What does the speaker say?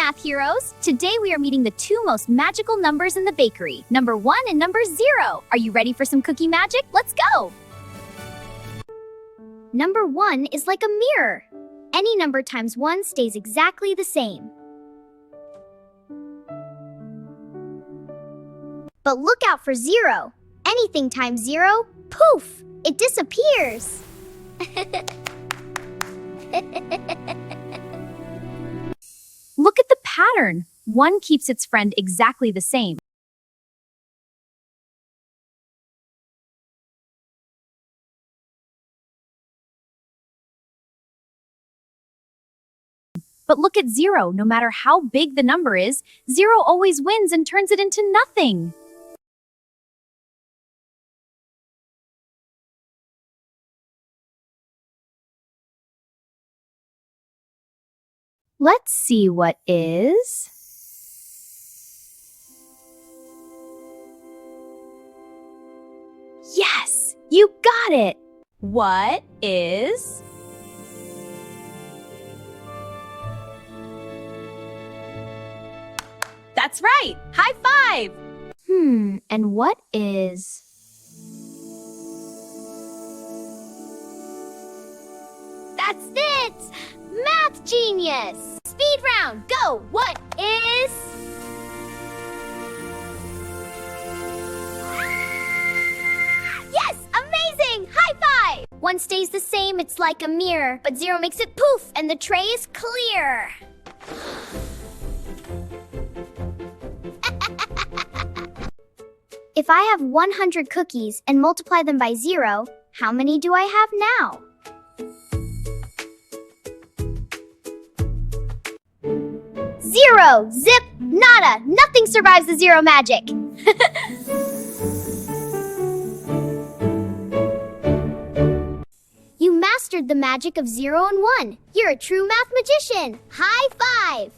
math heroes! Today we are meeting the two most magical numbers in the bakery, number 1 and number 0. Are you ready for some cookie magic? Let's go! Number 1 is like a mirror. Any number times 1 stays exactly the same. But look out for 0. Anything times 0, poof, it disappears. Look at the pattern. 1 keeps its friend exactly the same. But look at 0. No matter how big the number is, 0 always wins and turns it into nothing. Let's see what is. Yes, you got it. What is? That's right. High five. And what is? That's it! Math genius! Speed round, go! What is? Yes! Amazing! High five! 1 stays the same, it's like a mirror, but 0 makes it poof, and the tray is clear. If I have 100 cookies and multiply them by 0, how many do I have now? 0! Zip! Nada! Nothing survives the 0 magic! You mastered the magic of 0 and 1. You're a true math magician! High five!